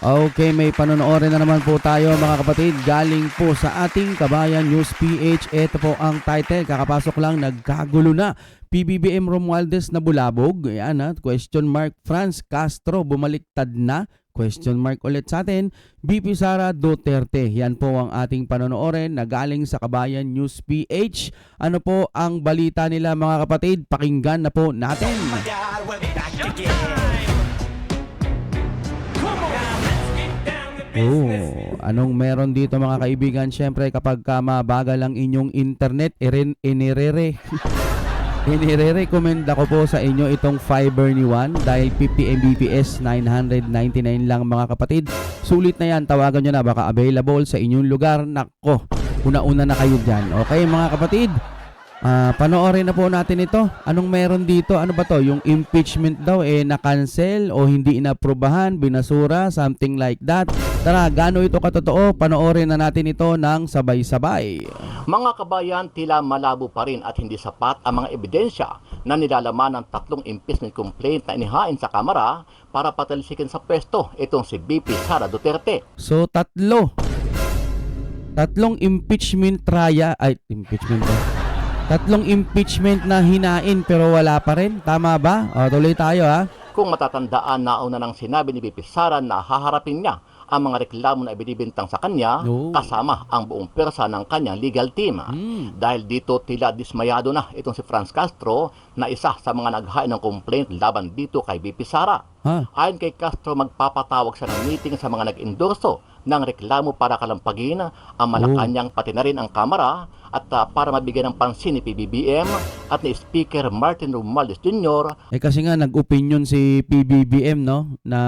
Okay, may panonoorin na naman po tayo mga kapatid. Galing po sa ating Kabayan News PH. Ito po ang title. Kakapasok lang, nagkagulo na. PBBM Romualdez na bulabog. Ayan ha, question mark. Franz Castro bumaliktad na. Question mark ulit sa atin. BP Sara Duterte. Yan po ang ating panonoorin na galing sa Kabayan News PH. Ano po ang balita nila mga kapatid? Pakinggan na po natin. Oh, anong meron dito mga kaibigan? Siyempre kapag mabagal ang inyong internet, inire-recommend ako po sa inyo itong fiber ni Juan dahil 50 Mbps, 999 lang mga kapatid. Sulit na yan, tawagan nyo na, baka available sa inyong lugar. Nako, una-una na kayo dyan. Okay mga kapatid, panoorin na po natin ito. Anong meron dito? Ano ba to? Yung impeachment daw na-cancel o hindi inaprubahan, binasura, something like that. Tara, gaano ito katotoo? Panoorin na natin ito ng sabay-sabay. Mga kabayan, tila malabo pa rin at hindi sapat ang mga ebidensya na nilalaman ng 3 impeachment complaint na inihain sa Kamara para patalsikin sa pwesto itong si BP Sara Duterte. So, tatlong impeachment tatlong impeachment na hinain pero wala pa rin. Tama ba? O, tuloy tayo ha. Kung matatandaan, nauna nang sinabi ni BP Sara na haharapin niya ang mga reklamo na ibinibintang sa kanya kasama ang buong pwersa ng kanyang legal team. Dahil dito tila dismayado na itong si Franz Castro na isa sa mga naghain ng complaint laban dito kay BP Sara. Ayon kay Castro, magpapatawag siya ng meeting sa mga nag-endorso ng reklamo para kalampagin ang Malacanang pati na rin ang Kamara at para mabigyan ng pansin ni PBBM at ni Speaker Martin Romualdez Jr. Kasi nga nag-opinion si PBBM no na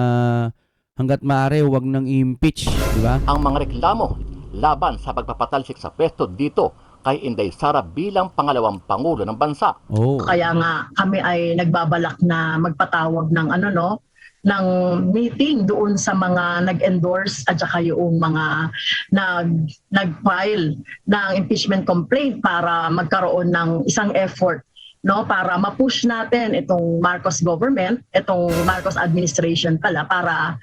hanggat maaari huwag nang i-impeach, di ba? Ang mga reklamo laban sa pagpapatalsik sa pwesto dito kay Inday Sara bilang pangalawang pangulo ng bansa. Kaya nga kami ay nagbabalak na magpatawag ng ng meeting doon sa mga nag-endorse at saka yung mga nag-file ng impeachment complaint para magkaroon ng isang effort para ma-push natin itong Marcos government, itong Marcos administration pala para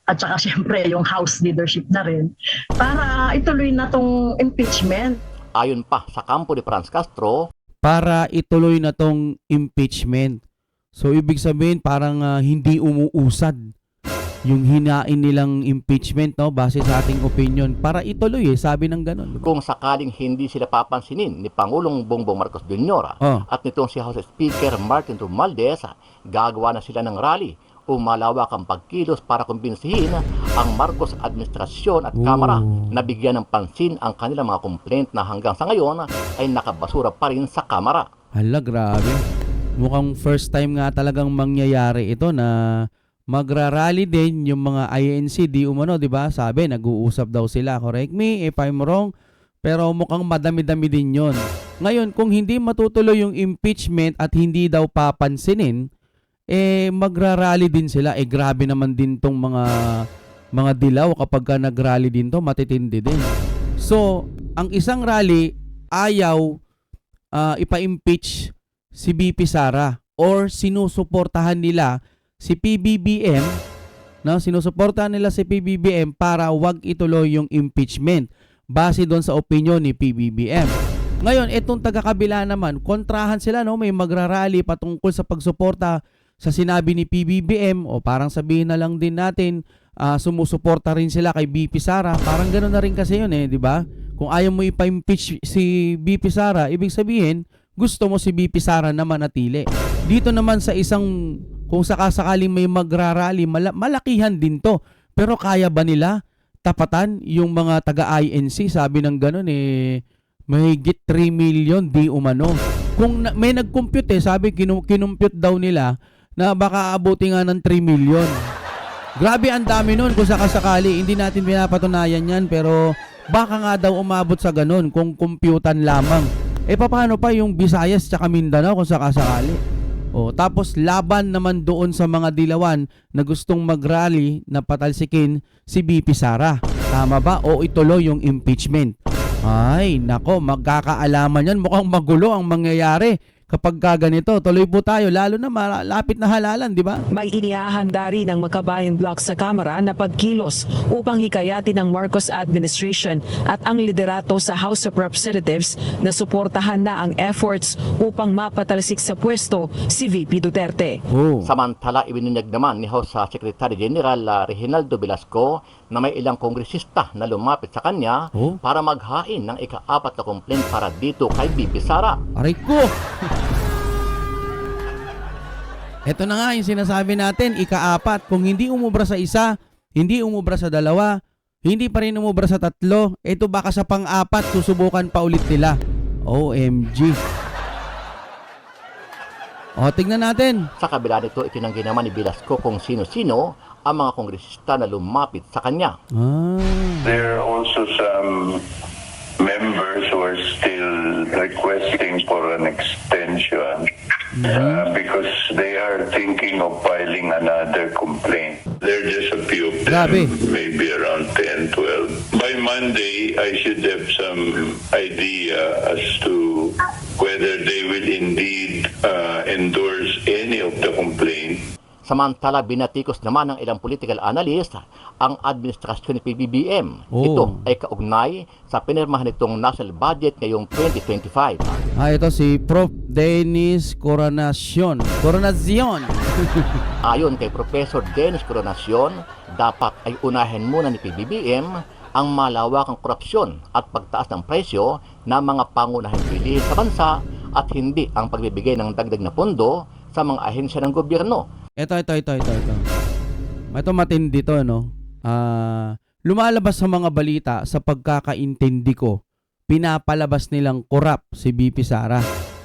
at saka siyempre yung House leadership na rin para ituloy na tong impeachment. Ayon pa sa kampo ni Franz Castro, para ituloy na tong impeachment. So ibig sabihin parang hindi umuusad yung hinain nilang impeachment base sa ating opinion para ituloy sabi ng ganun. Kung sakaling hindi sila papansinin ni Pangulong Bongbong Marcos Jr. At nitong si House Speaker Martin Romualdez, gagawa na sila ng rally o malawak ang pagkilos para kumbinsihin ang Marcos administrasyon at Kamara na bigyan ng pansin ang kanilang mga complaint na hanggang sa ngayon ay nakabasura pa rin sa Kamara. Hala, grabe. Mukhang first time nga talagang mangyayari ito na magrarally din yung mga INC di umano, di ba? Sabi, nag-uusap daw sila. Correct me if I'm wrong. Pero mukhang madami-dami din yon. Ngayon, kung hindi matutuloy yung impeachment at hindi daw papansinin, magrarally din sila. Grabe naman din tong mga dilaw kapag ka nagrally din to, matitindi din. So, ang isang rally ayaw ipa-impeach si BP Sara or sinusuportahan nila si PBBM, sinusuportahan nila si PBBM para wag ituloy yung impeachment base doon sa opinion ni PBBM. Ngayon, itong taga-kabila naman, kontrahan sila, may magrarally patungkol sa pagsuporta sa sinabi ni PBBM o parang sabihin na lang din natin sumusuporta rin sila kay BP Sara. Parang gano'n na rin kasi yun di ba? Kung ayaw mo ipa-impeach si BP Sara, ibig sabihin gusto mo si BP Sara na manatili. Dito naman sa isang, kung sakasakaling may magrarally, malakihan din to. Pero kaya ba nila tapatan yung mga taga-INC? Sabi ng gano'n mahigit 3 million di umano. Kung may nag-compute sabi kinumpute daw nila na baka abuti nga ng 3 million. Grabe ang dami nun kung sakasakali. Hindi natin pinapatunayan yan pero baka nga daw umabot sa ganun kung computan lamang. Paano pa yung Visayas tsaka Mindanao kung sakasakali? Tapos laban naman doon sa mga dilawan na gustong mag-rally na patalsikin si BP Sara. Tama ba? O ituloy yung impeachment? Ay, nako, magkakaalaman yan. Mukhang magulo ang mangyayari. kapag ganito. Tuloy po tayo, lalo na malapit na halalan, di ba? May inihahanda rin ng Makabayan Bloc sa Kamara na pagkilos upang hikayatin ng Marcos administration at ang liderato sa House of Representatives na suportahan na ang efforts upang mapatalsik sa pwesto si VP Duterte. Oh. Samantala, ibinunyag naman ni House Secretary General Reginaldo Velasco na may ilang kongresista na lumapit sa kanya para maghain ng ika-4 na complaint para dito kay VP Sara. Aray ko! Ito na nga yung sinasabi natin, ika-4. Kung hindi umubra sa isa, hindi umubra sa dalawa, hindi pa rin umubra sa 3, ito baka sa pang-4, susubukan pa ulit nila. OMG. O, tignan natin. Sa kabila nito, itinanggi naman ni Velasco kung sino-sino ang mga kongresista na lumapit sa kanya. There are also some members who are still requesting for an extension because they are thinking of filing another complaint. There are just a few of them, Grabe. maybe around 10, 12. By Monday, I should have some idea as to whether they will indeed endorse any of the complaints. Samantala, binatikos naman ng ilang political analyst ang administrasyon ni PBBM. Ito ay kaugnay sa pinirmahan nitong national budget ngayong 2025. Ito si Prof. Dennis Coronacion. Ayon kay Professor Dennis Coronacion, dapat ay unahin muna ni PBBM ang malawakang korupsyon at pagtaas ng presyo ng mga pangunahing bilihin sa bansa at hindi ang pagbibigay ng dagdag na pondo sa mga ahensya ng gobyerno. Ito. Ito matindi to, no? Lumalabas sa mga balita sa pagkakaintindi ko, pinapalabas nilang korap si VP Sara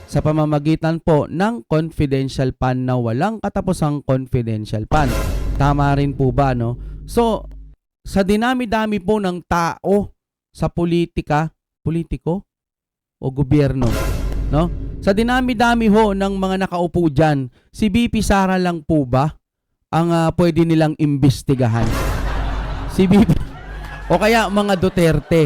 sa pamamagitan po ng confidential fund na walang katapusang confidential fund. Tama rin po ba, no? So, sa dinami-dami po ng tao sa politiko o gobyerno, no? Sa dinami-dami ho ng mga nakaupo dyan, si VP Sara lang po ba ang pwede nilang imbestigahan? Si VP o kaya mga Duterte,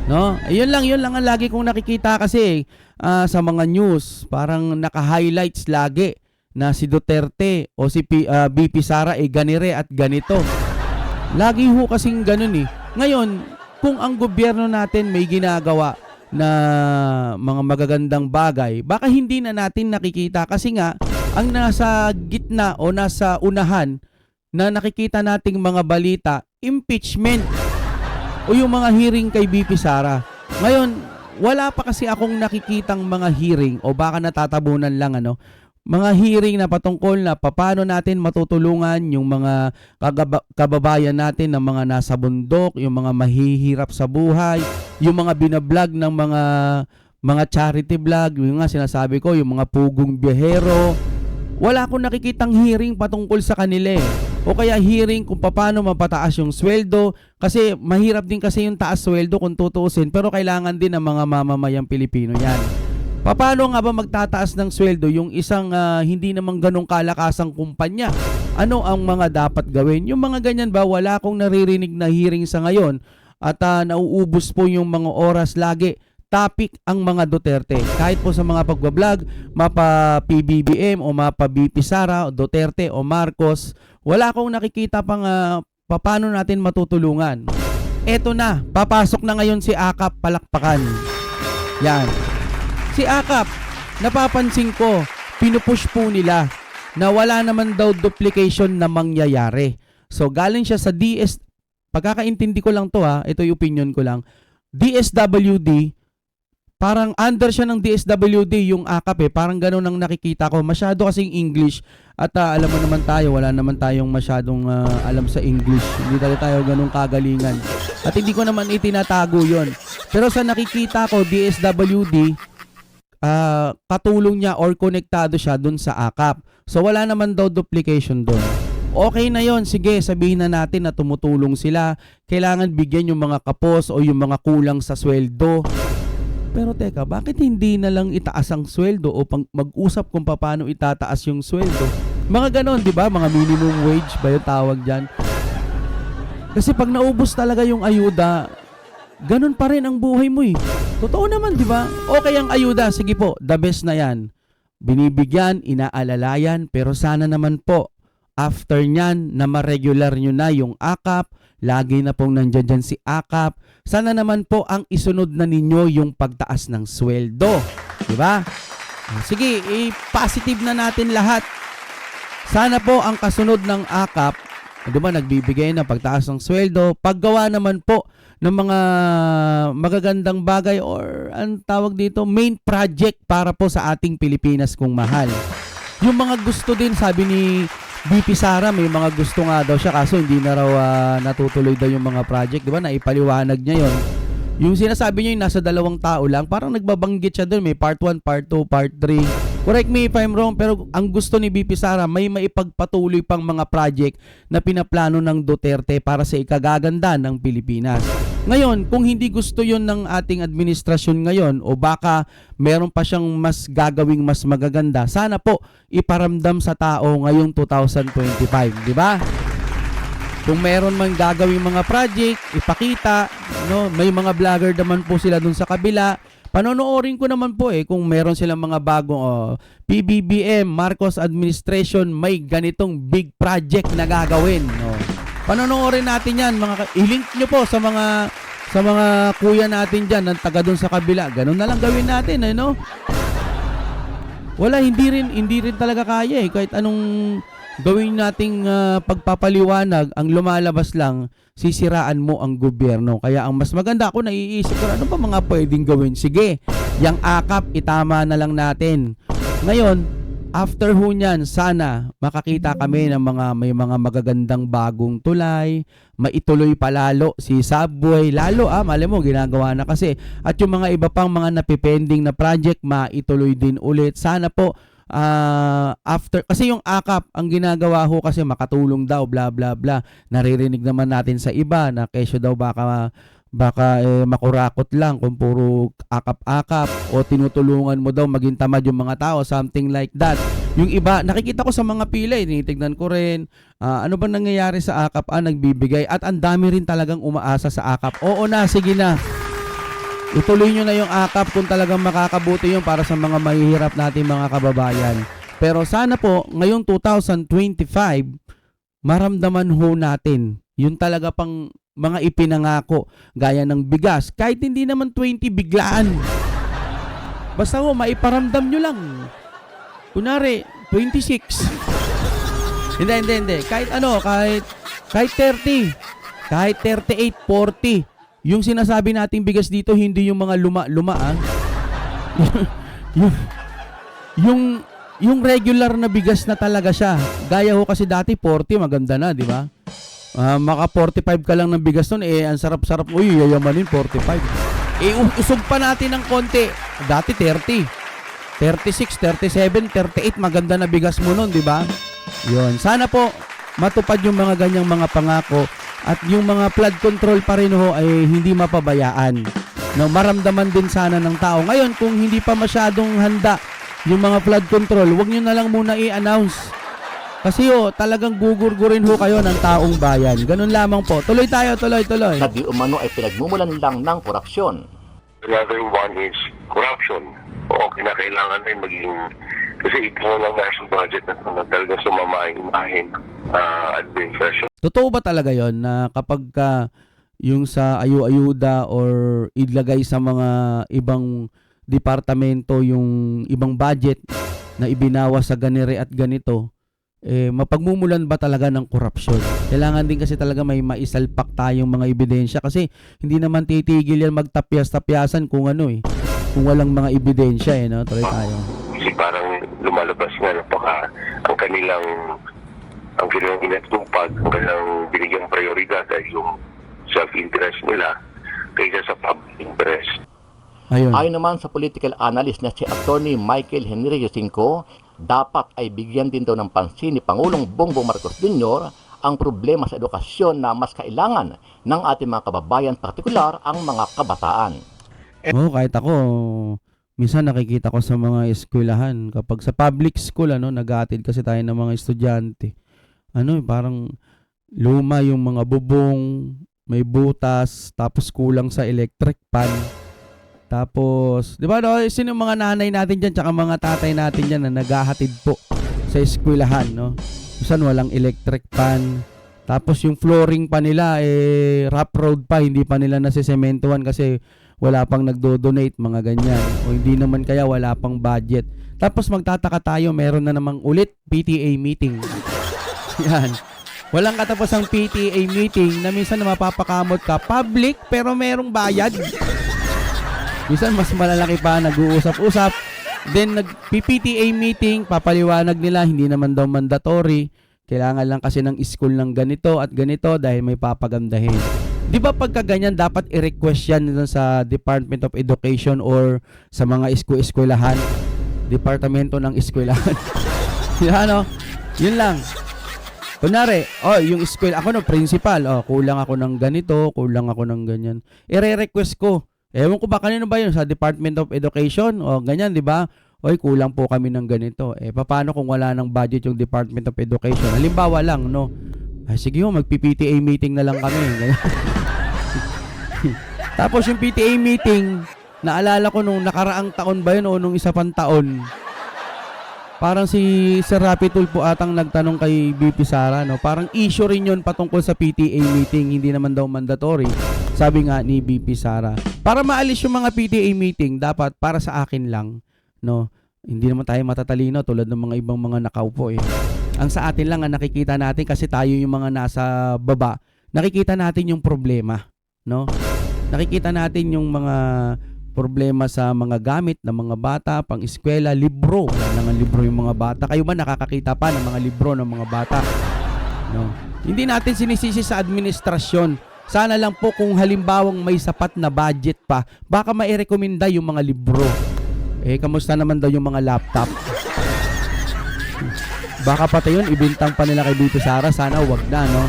no? Yun lang ang lagi kong nakikita kasi sa mga news, parang naka-highlights lagi na si Duterte o si VP Sara ay ganire at ganito. Lagi ho kasing ganun eh. Ngayon, kung ang gobyerno natin may ginagawa na mga magagandang bagay, baka hindi na natin nakikita kasi nga ang nasa gitna o nasa unahan na nakikita nating mga balita, impeachment o yung mga hearing kay VP Sara. Ngayon, wala pa kasi akong nakikitang mga hearing o baka natatabunan lang mga hearing na patungkol na paano natin matutulungan yung mga kababayan natin na mga nasa bundok, yung mga mahihirap sa buhay, yung mga binablog ng mga charity vlog, yung nga sinasabi ko, yung mga pugong biyahero. Wala akong nakikitang hearing patungkol sa kanila eh. O kaya hearing kung paano mapataas yung sweldo kasi mahirap din kasi yung taas sweldo kung tutuusin pero kailangan din ng mga mamamayang Pilipino yan. Paano nga ba magtataas ng sweldo yung isang hindi naman ganong kalakasang kumpanya? Ano ang mga dapat gawin? Yung mga ganyan ba, wala akong naririnig na hearing sa ngayon at nauubos po yung mga oras lagi. Topic ang mga Duterte. Kahit po sa mga pagbablog, mapa PBBM o mapa VP Sara, Duterte o Marcos, wala akong nakikita pang paano natin matutulungan. Eto na, papasok na ngayon si AKAP, palakpakan. Yan. Si AKAP, napapansin ko, pinupush po nila na wala naman daw duplication na mangyayari. So galing siya sa pagkakaintindi ko lang to ito yung opinion ko lang, DSWD, parang under siya ng DSWD yung AKAP parang gano'n ang nakikita ko. Masyado kasing English at alam mo naman tayo, wala naman tayong masyadong alam sa English. Hindi tayo ganun kagalingan. At hindi ko naman itinatago yon. Pero sa nakikita ko, DSWD, katulong niya or konektado siya dun sa AKAP. So wala naman daw duplication dun. Okay na yon, sige, sabihin na natin na tumutulong sila. Kailangan bigyan yung mga kapos o yung mga kulang sa sweldo. Pero teka, bakit hindi na lang itaas ang sweldo o mag-usap kung paano itataas yung sweldo? Mga ganon, di ba? Mga minimum wage ba yung tawag dyan? Kasi pag naubos talaga yung ayuda, ganun pa rin ang buhay mo eh. Totoo naman, di ba? Okay ang ayuda, sige po, the best na yan. binibigyan, inaalalayan, pero sana naman po, after nyan na ma-regular nyo na yung AKAP, lagi na pong nandyan dyan si AKAP, sana naman po ang isunod na ninyo yung pagtaas ng sweldo. Diba? Sige, i-positive na natin lahat. Sana po ang kasunod ng AKAP, diba, nagbibigay ng pagtaas ng sweldo, paggawa naman po ng mga magagandang bagay or ang tawag dito, main project para po sa ating Pilipinas kung mahal. Yung mga gusto din, sabi ni BP Sara, may mga gusto nga daw siya kaso hindi na raw natutuloy daw yung mga project, di ba? Naipaliwanag niya yon. Yung sinasabi niya yung nasa 2 tao lang, parang nagbabanggit siya doon, may part 1, part 2, part 3. Correct me if I'm wrong, pero ang gusto ni BP Sara, may maipagpatuloy pang mga project na pinaplano ng Duterte para sa ikagaganda ng Pilipinas. Ngayon, kung hindi gusto yon ng ating administrasyon ngayon o baka meron pa siyang mas gagawing mas magaganda, sana po iparamdam sa tao ngayong 2025, di ba? Kung meron man gagawing mga project, ipakita, no? May mga vlogger naman po sila dun sa kabila. Panonoorin ko naman po kung meron silang mga bagong PBBM, Marcos administration, may ganitong big project na gagawin, no? Panonoorin natin 'yan, i-link nyo po sa mga kuya natin diyan ng taga doon sa kabila. Ganun na lang gawin natin, no? Wala, hindi rin talaga kaya kahit anong gawin nating pagpapaliwanag, ang lumalabas lang sisiraan mo ang gobyerno. Kaya ang mas maganda, ako naiisip ko, ano ba mga pwedeng gawin? Sige, yung AKAP itama na lang natin. Ngayon, after ho niyan, sana makakita kami ng may mga magagandang bagong tulay, maituloy palalo si Subway, lalo mali mo, ginagawa na kasi. At yung mga iba pang mga napipending na project, maituloy din ulit. Sana po, after, kasi yung AKAP, ang ginagawa ho kasi makatulong daw, bla bla bla. Naririnig naman natin sa iba na kesyo daw baka makurakot lang kung puro akap-akap o tinutulungan mo daw maging tamad yung mga tao, something like that. Yung iba, nakikita ko sa mga pila, tinitignan ko rin, ano ba nangyayari sa akap? Nagbibigay at ang dami rin talagang umaasa sa akap. Oo na, sige na. Ituloy nyo na yung akap kung talagang makakabuti yun para sa mga mahihirap natin mga kababayan. Pero sana po, ngayong 2025, maramdaman ho natin yung talaga pang mga ipinangako gaya ng bigas. Kahit hindi naman 20 biglaan. Basta ho, maiparamdam nyo lang. Kunwari, 26. Hindi. Kahit 30. Kahit 38, 40. Yung sinasabi nating bigas dito, hindi yung mga luma-luma. yung regular na bigas na talaga siya. Gaya ho kasi dati 40, maganda na, di ba? Maka 45 ka lang ng bigas nun, ang sarap-sarap. Uy, yayamanin 45. Usog pa natin ng konti. Dati 30, 36, 37, 38, maganda na bigas mo nun, di ba? Yun. Sana po matupad yung mga ganyang mga pangako at yung mga flood control pa rin ho ay hindi mapabayaan. No, maramdaman din sana ng tao. Ngayon, kung hindi pa masyadong handa yung mga flood control, wag nyo na lang muna i-announce. Kasi talagang gugurgurin ho kayo ng taong bayan. Ganun lamang po. Tuloy tayo, tuloy. Na di umano ay pinagmumulan lang ng korupsyon. Another one is corruption. Oo, kinakailangan rin maging, kasi ito lang national budget na talagang sumamahin administration. Totoo ba talaga yon na kapag yung sa ayu-ayuda or ilagay sa mga ibang departamento yung ibang budget na ibinawas sa ganire at ganito, mapagmumulan ba talaga ng korupsyon? Kailangan din kasi talaga may maisalpak tayong mga ebidensya kasi hindi naman titigil yan magtapyas-tapyasan kung kung walang mga ebidensya no? Tuloy tayo. Kasi parang lumalabas nga ang kanilang inatupag, ang kanilang binigyang prioridad ay yung self-interest nila kaysa sa public interest. Ayun. Ayon naman sa political analyst na si Attorney Michael Henry Yusinko, dapat ay bigyan din daw ng pansin ni Pangulong Bongbong Marcos Jr. ang problema sa edukasyon na mas kailangan ng ating mga kababayan, partikular ang mga kabataan. Kahit ako, minsan nakikita ko sa mga eskwelahan, kapag sa public school, nag-aatid kasi tayo ng mga estudyante. Parang luma yung mga bubong, may butas, tapos kulang sa electric pan. Tapos, di ba, no, sino yung mga nanay natin dyan, tsaka mga tatay natin dyan na naghahatid po sa eskwelahan, no? Minsan walang electric pan. Tapos yung flooring pa nila, rough road pa, hindi pa nila nasisementohan kasi wala pang nagdo-donate, mga ganyan. O hindi naman kaya wala pang budget. Tapos magtataka tayo, meron na namang ulit PTA meeting. Yan. Walang katapos ang PTA meeting na minsan na mapapakamot ka, public pero merong bayad. Minsan mas malalaki pa, nag-uusap-usap. Then nag-PTA meeting, papaliwanag nila, hindi naman daw mandatory. Kailangan lang kasi ng school ng ganito at ganito dahil may papagandahin. Di ba pagka ganyan, dapat i-request yan sa Department of Education or sa mga eskwelahan, departamento ng eskwelahan. Yan, no? Yun lang. Kunwari, yung school, ako no, principal, kulang ako ng ganito, kulang ako ng ganyan. I-request ko. Ewan ko ba kanino ba yun? Sa Department of Education? O ganyan, di ba? Oy, kulang po kami ng ganito. Paano kung wala ng budget yung Department of Education? Halimbawa lang, no? Ay, sige mo, mag-PTA meeting na lang kami. Tapos yung PTA meeting, naalala ko nung nakaraang taon ba yun o nung isa pang taon, parang si Sir Rapi Tulfo atang nagtanong kay BP Sara, no? Parang issue rin yun patungkol sa PTA meeting, hindi naman daw mandatory. Sabi nga ni BP Sara, para maalis yung mga PTA meeting, dapat para sa akin lang, no? Hindi naman tayo matatalino tulad ng mga ibang mga nakaupo Ang sa atin lang ang nakikita natin kasi tayo yung mga nasa baba, nakikita natin yung problema, no? Nakikita natin yung mga problema sa mga gamit ng mga bata, pang eskwela, libro. Wala naman libro yung mga bata. Kayo ba nakakakita pa ng mga libro ng mga bata? No. Hindi natin sinisisi sa administrasyon. Sana lang po kung halimbawang may sapat na budget pa, baka mairekomenda yung mga libro. Kamusta naman daw yung mga laptop? Baka pati yun, ibintang pa nila kay Dito Sara, sana wag na, no?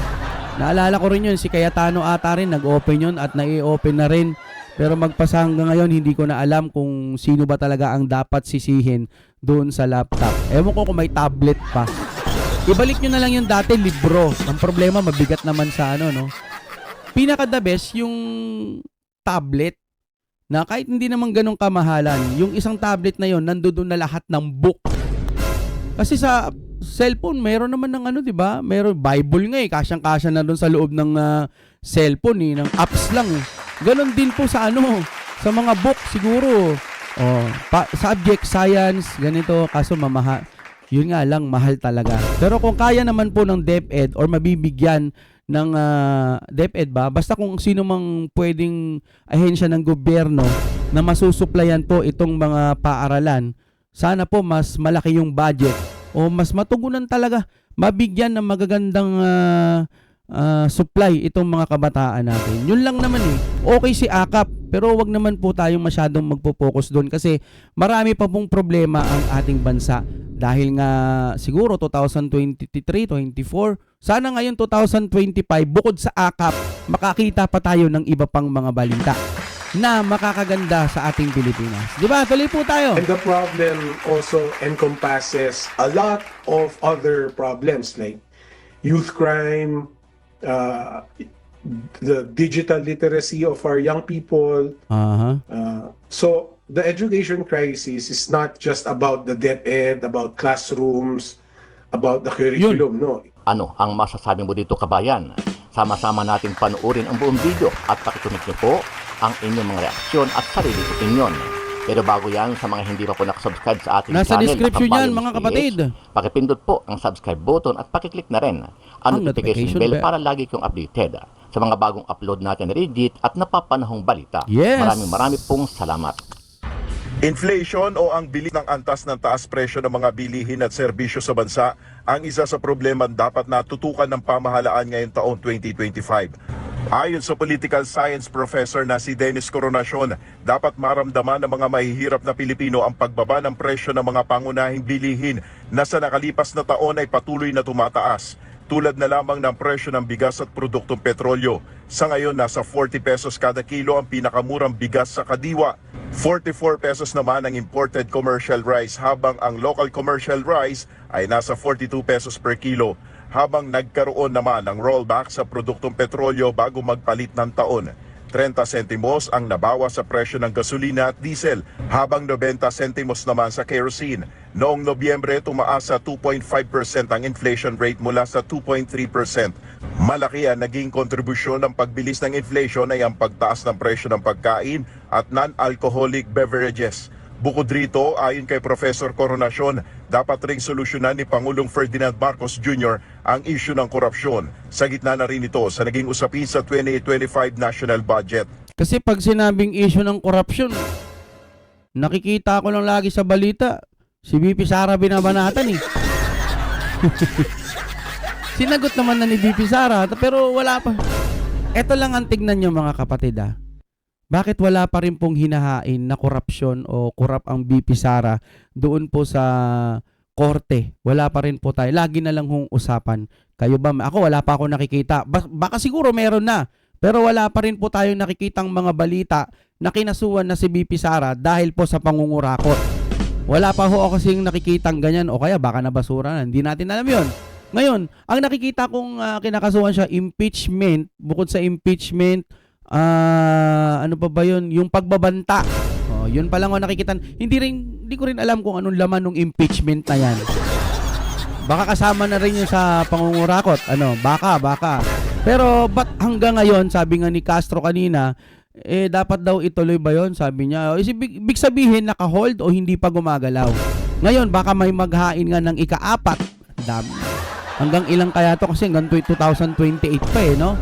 Naalala ko rin yun, si Cayetano ata rin, nag-open yun at nai-open na rin. Pero magpasa hanggang ngayon, hindi ko na alam kung sino ba talaga ang dapat sisihin doon sa laptop. Ewan ko kung may tablet pa. Ibalik nyo na lang yung dati, libro. Ang problema, mabigat naman sa ano, no? Pinaka-the best, yung tablet na kahit hindi naman ganun kamahalan, yung isang tablet na yon nandoon na lahat ng book. Kasi sa cellphone, meron naman ng ano, di ba? Meron Bible nga kasyang-kasya na doon sa loob ng cellphone ng apps lang Ganon din po sa ano, sa mga book siguro. Subject, science, ganito, kaso mamahal. Yun nga lang, mahal talaga. Pero kung kaya naman po ng DepEd or mabibigyan ng DepEd ba, basta kung sino mang pwedeng ahensya ng gobyerno na masusuplayan po itong mga paaralan, sana po mas malaki yung budget o mas matugunan talaga, mabigyan ng magagandang supply itong mga kabataan natin. Yun lang naman Okay si AKAP, pero wag naman po tayong masyadong magpo-focus doon kasi marami pa pong problema ang ating bansa. Dahil nga siguro 2023-24, sana ngayon 2025, bukod sa AKAP, makakita pa tayo ng iba pang mga balita na makakaganda sa ating Pilipinas. Di ba? Tuloy po tayo. And the problem also encompasses a lot of other problems like youth crime, the digital literacy of our young people. So the education crisis is not just about the DepEd, about classrooms, about the curriculum, no. Ano ang masasabi mo dito, kabayan? Sama-sama natin panuorin ang buong video at pakitumik niyo po ang inyong mga reaksyon at sarili opinion. Pero bago yan, sa mga hindi pa po nakasubscribe sa ating nasa channel, description yan mga kapatid. Pakipindot po ang subscribe button at pakiclick na rin ang notification bell para lagi kong updated sa mga bagong upload natin na legit at napapanahong balita. Yes. Marami pong salamat. Inflation o ang bilis ng antas ng taas presyo ng mga bilihin at serbisyo sa bansa ang isa sa problema dapat natutukan ng pamahalaan ngayong taong 2025. Ayon sa political science professor na si Dennis Coronacion, dapat maramdaman ng mga mahihirap na Pilipino ang pagbaba ng presyo ng mga pangunahing bilihin na sa nakalipas na taon ay patuloy na tumataas. Tulad na lamang ng presyo ng bigas at produktong petrolyo. Sa ngayon, nasa 40 pesos kada kilo ang pinakamurang bigas sa Kadiwa. 44 pesos naman ang imported commercial rice habang ang local commercial rice ay nasa 42 pesos per kilo. Habang nagkaroon naman ng rollback sa produktong petrolyo bago magpalit ng taon. 30 sentimos ang nabawas sa presyo ng gasolina at diesel, habang 90 sentimos naman sa kerosene. Noong Nobyembre, tumaas sa 2.5% ang inflation rate mula sa 2.3%. Malaki ang naging kontribusyon ng pagbilis ng inflation ay ang pagtaas ng presyo ng pagkain at non-alcoholic beverages. Bukod rito, ayon kay Professor Coronacion, dapat ring solusyonan ni Pangulong Ferdinand Marcos Jr. ang issue ng korupsyon. Sa gitna na rin ito sa naging usapin sa 2025 national budget. Kasi pag sinabing issue ng korupsyon, nakikita ko lang lagi sa balita, si VP Sara binabanatan eh. Sinagot naman na ni VP Sara, pero wala pa. Ito lang ang tignan nyo mga kapatid ah. Bakit wala pa rin pong hinahain na korupsyon o korap ang VP Sara doon po sa korte? Wala pa rin po tayo. Lagi na lang hong usapan. Kayo ba? Ako wala pa ako nakikita. Baka siguro meron na. Pero wala pa rin po tayong nakikitang mga balita na kinasuhan na si VP Sara dahil po sa pangungurakot. Wala pa ho ako kasing nakikitang ganyan o kaya baka nabasura na. Hindi natin alam yon. Ngayon, ang nakikita kong kinakasuhan siya, impeachment. Bukod sa impeachment, ano pa ba yun? Yung pagbabanta. Yun pa lang ako nakikita. Hindi ko rin alam kung anong laman ng impeachment na yan. Baka kasama na rin yun sa pangungurakot. Baka. Pero ba't hanggang ngayon, sabi nga ni Castro kanina, dapat daw ituloy ba yun? Sabi niya, big sabihin naka-hold o hindi pa gumagalaw. Ngayon, baka may maghain nga ng ika-4. Dami. Hanggang ilang kaya to kasi hanggang 2028 pa no?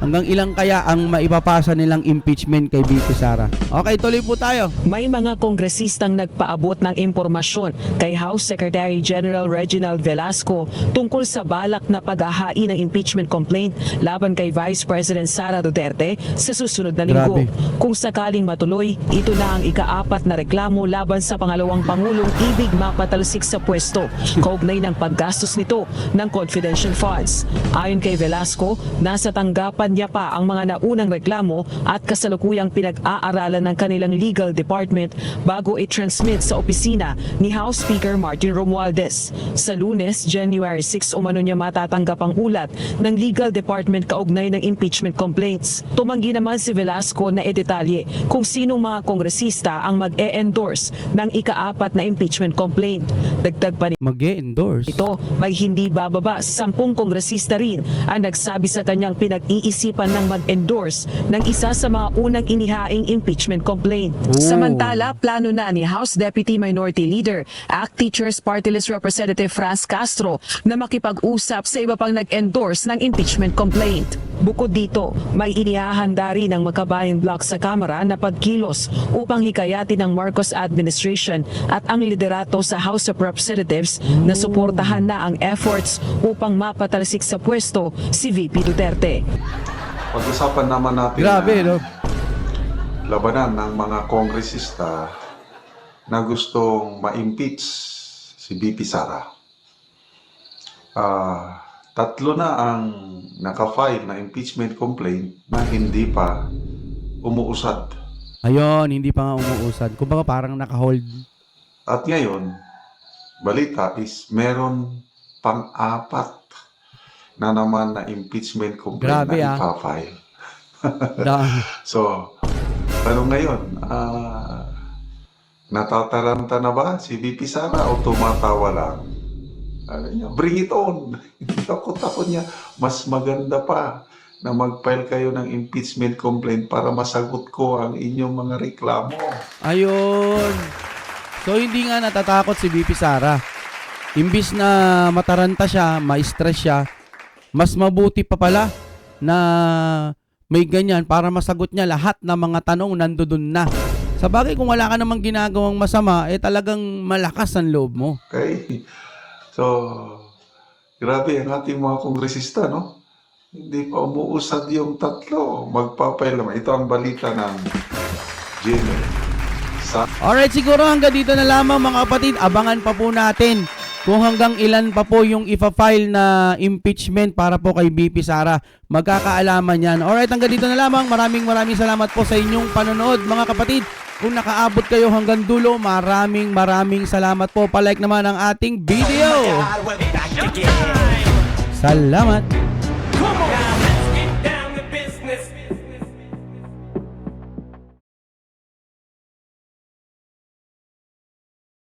Hanggang ilang kaya ang maipapasa nilang impeachment kay VP Sara? Okay, tuloy po tayo. May mga kongresistang nagpaabot ng impormasyon kay House Secretary General Reginald Velasco tungkol sa balak na paghahain ng impeachment complaint laban kay Vice President Sara Duterte sa susunod na linggo. Grabe. Kung sakaling matuloy, ito na ang ika-4 na reklamo laban sa pangalawang Pangulong ibig mapatalsik sa pwesto, kaugnay ng paggastos nito ng confidential funds. Ayon kay Velasco, nasa tanggapan niya pa ang mga naunang reklamo at kasalukuyang pinag-aaralan ng kanilang legal department bago i-transmit sa opisina ni House Speaker Martin Romualdez. Sa Lunes, January 6, umano niya matatanggap ang ulat ng legal department kaugnay ng impeachment complaints. Tumanggi naman si Velasco na edetalye kung sinong mga kongresista ang mag-e-endorse ng ika-4 na impeachment complaint. Dagdag pa Mag-e-endorse? ito, may hindi bababa 10 kongresista rin ang nagsabi sa kanyang pinag-iisipan ng mag-endorse ng isa sa mga unang inihaing impeachment complaint. Samantala, plano na ni House Deputy Minority Leader, ACT Teachers Party List Representative Franz Castro na makipag-usap sa iba pang nag-endorse ng impeachment complaint. Bukod dito, may inihahanda rin ng Makabayan Bloc sa Kamara na pagkilos upang hikayatin ng Marcos administration at ang liderato sa House of Representatives na suportahan na ang efforts upang mapatalsik sa pwesto si VP Duterte. Pag-usapan naman natin Grabe, no? Labanan ng mga kongresista na gustong ma-impeach si VP Sara. 3 na ang naka-file na impeachment complaint na hindi pa umuusad. Ayun, hindi pa nga umuusad. Kumbaga parang naka-hold. At ngayon, balita is meron pang-4 na naman na impeachment complaint. Grabe, na ipa-file. So, ano ngayon? Natataranta na ba si VP Sara o tumatawa lang? Bring it on. Takot-takot niya. Mas maganda pa na mag-file kayo ng impeachment complaint para masagot ko ang inyong mga reklamo. Ayun. So, hindi nga natatakot si VP Sara. Imbis na mataranta siya, ma-stress siya, mas mabuti pa pala na may ganyan para masagot niya lahat ng mga tanong nandoon na. Sa bagay, kung wala ka namang ginagawang masama, talagang malakas ang loob mo. Okay? So, grabe ang ating mga kongresista, no? Hindi pa umuusad yung 3. Magpapail naman. Ito ang balita ng Jimmy. Alright, siguro hanggang dito na lamang mga kapatid. Abangan pa po natin kung hanggang ilan pa po yung ipa-file na impeachment para po kay VP Sara. Magkakaalaman yan. Alright, hanggang dito na lamang. Maraming salamat po sa inyong panonood mga kapatid. Kung nakaabot kayo hanggang dulo, maraming salamat po. Palike naman ang ating video. Salamat.